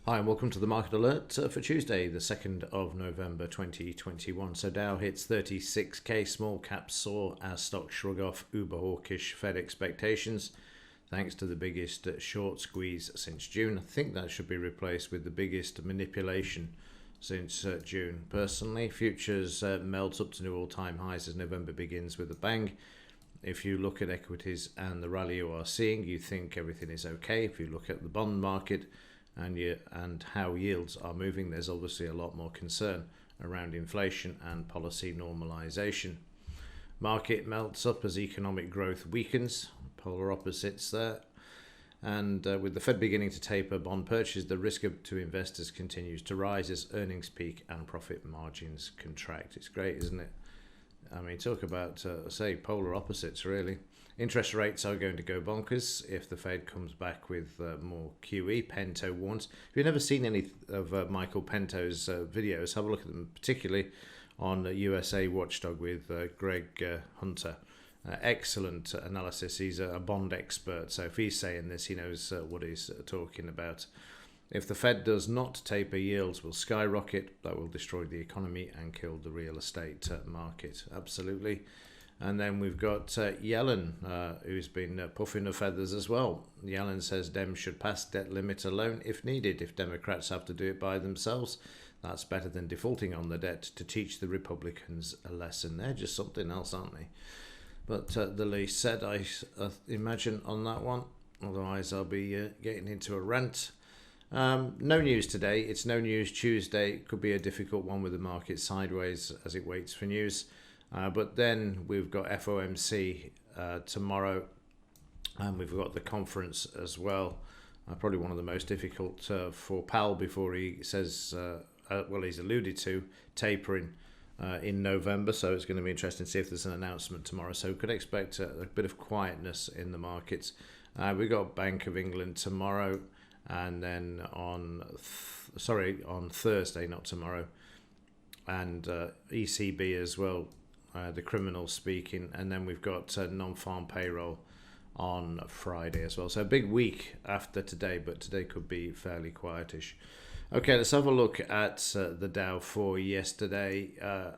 Hi and welcome to the Market Alert for Tuesday, the 2nd of November 2021. So Dow hits 36k, small caps soar as stocks shrug off uber hawkish Fed expectations, thanks to the biggest short squeeze since June. I think that should be replaced with the biggest manipulation since June. Personally, futures melt up to new all-time highs as November begins with a bang. If you look at equities and the rally you are seeing, you think everything is okay. If you look at the bond market, and how yields are moving, there's obviously a lot more concern around inflation and policy normalization. Market melts up as economic growth weakens, polar opposites there. And with the Fed beginning to taper bond purchases, the risk to investors continues to rise as earnings peak and profit margins contract. It's great, isn't it? I mean, talk about, polar opposites, really. Interest rates are going to go bonkers if the Fed comes back with more QE. Pento warns. If you've never seen any of Michael Pento's videos, have a look at them, particularly on USA Watchdog with Greg Hunter. Excellent analysis. He's a bond expert, so if he's saying this, he knows what he's talking about. If the Fed does not taper, yields will skyrocket. That will destroy the economy and kill the real estate market. Absolutely. And then we've got Yellen, who's been puffing the feathers as well. Yellen says Dems should pass debt limit alone if needed. If Democrats have to do it by themselves, that's better than defaulting on the debt to teach the Republicans a lesson. They're just something else, aren't they? But the least said, I imagine, on that one. Otherwise, I'll be getting into a rant. No news today. It's No News Tuesday. Could be a difficult one with the market sideways as it waits for news. But then we've got FOMC tomorrow, and we've got the conference as well. Probably one of the most difficult for Powell before he says, he's alluded to tapering in November. So it's going to be interesting to see if there's an announcement tomorrow. So we could expect a bit of quietness in the markets. We've got Bank of England tomorrow, and then on Thursday, not tomorrow, and ECB as well. The criminal speaking, and then we've got non-farm payroll on Friday as well. So a big week after today, but today could be fairly quietish. Okay, let's have a look at the Dow for yesterday.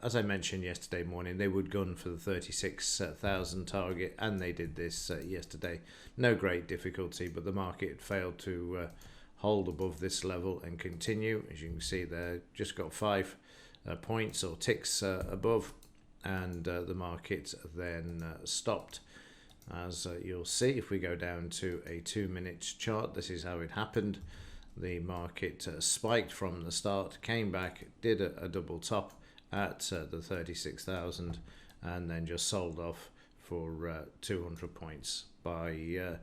As I mentioned yesterday morning, they would gun for the 36,000 target, and they did this yesterday. No great difficulty, but the market failed to hold above this level and continue. As you can see there, just got 5 points or ticks above. And the market then stopped. As you'll see, if we go down to a 2-minute chart, this is how it happened. The market spiked from the start, came back, did a double top at the 36,000, and then just sold off for 200 points by,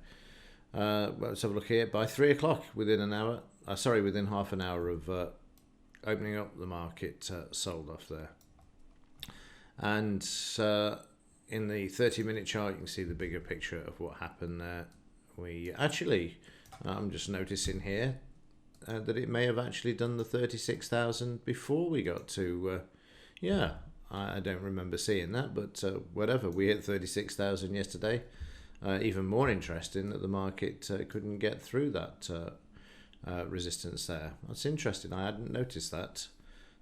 let's have a look here, by 3 o'clock, within half an hour of opening up, the market sold off there. And in the 30-minute chart, you can see the bigger picture of what happened there. I'm just noticing here that it may have actually done the 36,000 before we got to, I don't remember seeing that, but whatever. We hit 36,000 yesterday. Even more interesting that the market couldn't get through that resistance there. That's interesting. I hadn't noticed that.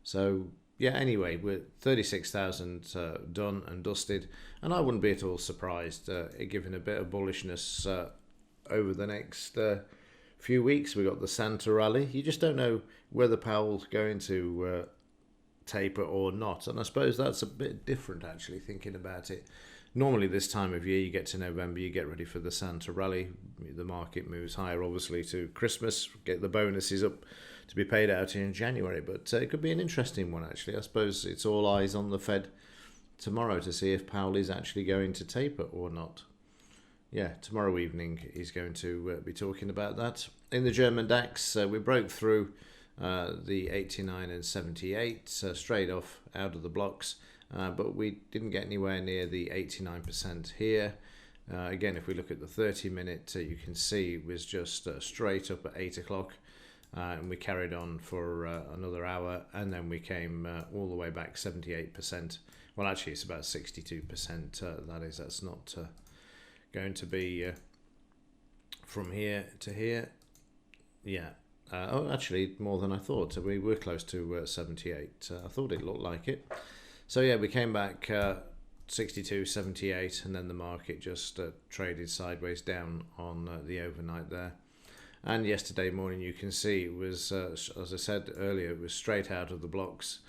So, yeah, anyway, we're 36,000 done and dusted, and I wouldn't be at all surprised given a bit of bullishness over the next few weeks. We got the Santa rally. You just don't know whether Powell's going to taper or not, and I suppose that's a bit different actually thinking about it. Normally this time of year, you get to November, you get ready for the Santa rally. The market moves higher, obviously, to Christmas, get the bonuses up to be paid out in January. But it could be an interesting one, actually. I suppose it's all eyes on the Fed tomorrow to see if Powell is actually going to taper or not. Yeah, tomorrow evening he's going to be talking about that. In the German DAX, we broke through the 89 and 78 straight off out of the blocks. But we didn't get anywhere near the 89% here. Again, if we look at the 30-minute, you can see it was just straight up at 8 o'clock. And we carried on for another hour, and then we came all the way back 78%. Well, actually, it's about 62%. That's not going to be from here to here. Yeah, Actually, more than I thought. We were close to 78. I thought it looked like it. So yeah, we came back 62, 78, and then the market just traded sideways down on the overnight there. And yesterday morning, you can see it was, as I said earlier, it was straight out of the blocks,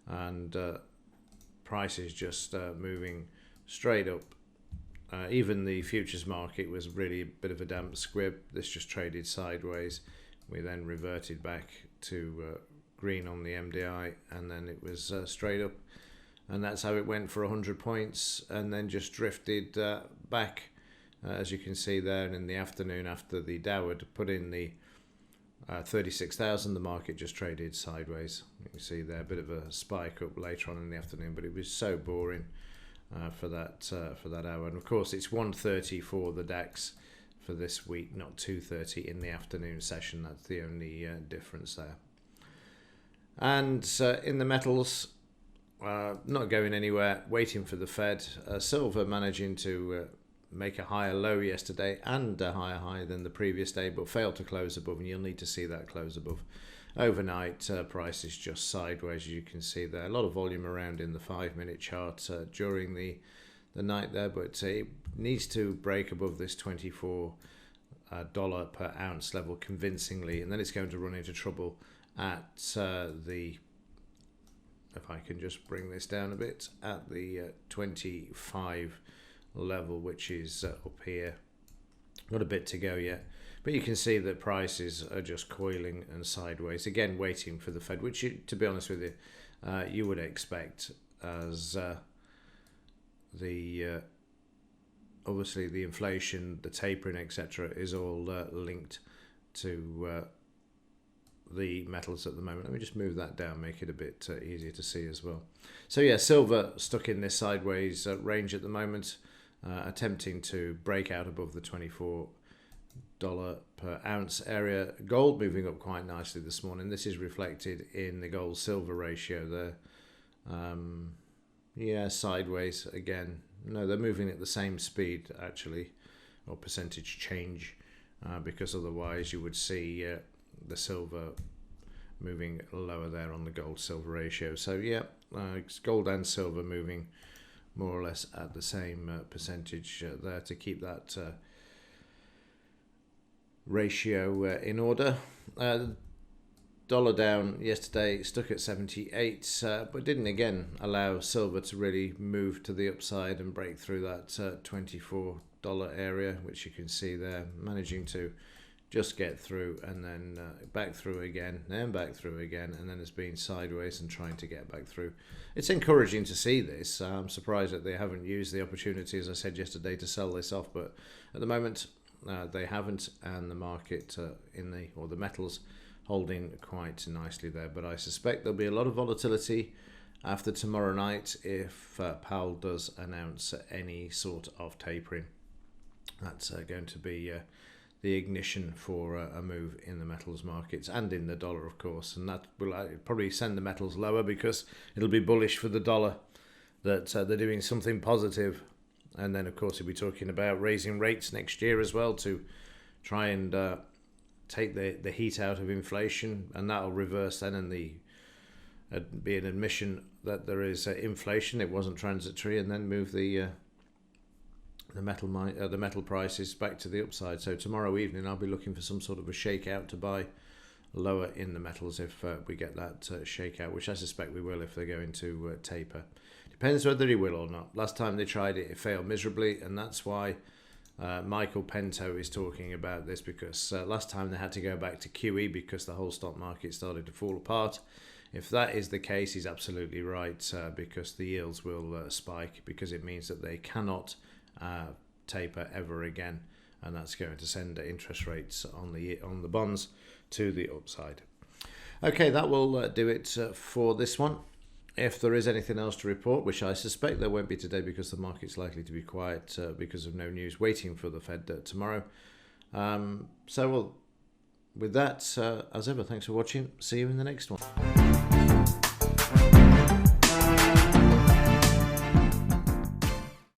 and prices just moving straight up. Even the futures market was really a bit of a damp squib. This just traded sideways. We then reverted back to green on the MDI, and then it was straight up. And that's how it went for 100 points, and then just drifted back, as you can see there. And in the afternoon, after the Dow had put in the 36,000, the market just traded sideways. You can see there a bit of a spike up later on in the afternoon, but it was so boring for that hour. And of course, it's 1:30 for the DAX for this week, not 2:30 in the afternoon session. That's the only difference there. And in the metals, not going anywhere, waiting for the Fed. Silver managing to make a higher low yesterday and a higher high than the previous day, but failed to close above, and you'll need to see that close above. Overnight, price is just sideways, as you can see there. A lot of volume around in the 5-minute chart during the night there, but it needs to break above this $24 per ounce level convincingly, and then it's going to run into trouble at the, if I can just bring this down a bit, at the 25 level, which is up here. Got a bit to go yet, but you can see that prices are just coiling and sideways, again waiting for the Fed, which to be honest with you, you would expect, as obviously the inflation, the tapering, etc., is all linked to the metals at the moment. Let me just move that down, make it a bit easier to see as well. So yeah, silver stuck in this sideways range at the moment, attempting to break out above the $24 per ounce area. Gold moving up quite nicely this morning. This is reflected in the gold silver ratio there. Yeah, sideways again. No, they're moving at the same speed actually, or percentage change, because otherwise you would see the silver moving lower there on the gold silver ratio. So yeah, gold and silver moving more or less at the same percentage there to keep that ratio in order. Dollar down yesterday, stuck at 78, but didn't again allow silver to really move to the upside and break through that $24 area, which you can see there, managing to just get through and then back through again, then back through again, and then has been sideways and trying to get back through. It's encouraging to see this. I'm surprised that they haven't used the opportunity, as I said yesterday, to sell this off, but at the moment they haven't, and the market the metals holding quite nicely there. But I suspect there'll be a lot of volatility after tomorrow night if Powell does announce any sort of tapering. That's going to be the ignition for a move in the metals markets and in the dollar, of course, and that will probably send the metals lower because it'll be bullish for the dollar that they're doing something positive. And then of course we'll be talking about raising rates next year as well to try and take the heat out of inflation, and that'll reverse then, and be an admission that there is inflation, it wasn't transitory, and then move the metal prices back to the upside. So tomorrow evening I'll be looking for some sort of a shakeout to buy lower in the metals if we get that shakeout, which I suspect we will if they're going to taper. Depends whether he will or not. Last time they tried it, it failed miserably, and that's why Michael Pinto is talking about this, because last time they had to go back to QE because the whole stock market started to fall apart. If that is the case, he's absolutely right, because the yields will spike, because it means that they cannot taper ever again, and that's going to send interest rates on the bonds to the upside. Okay, that will do it for this one. If there is anything else to report, which I suspect there won't be today because the market's likely to be quiet because of no news, waiting for the Fed tomorrow. With that, as ever, thanks for watching. See you in the next one.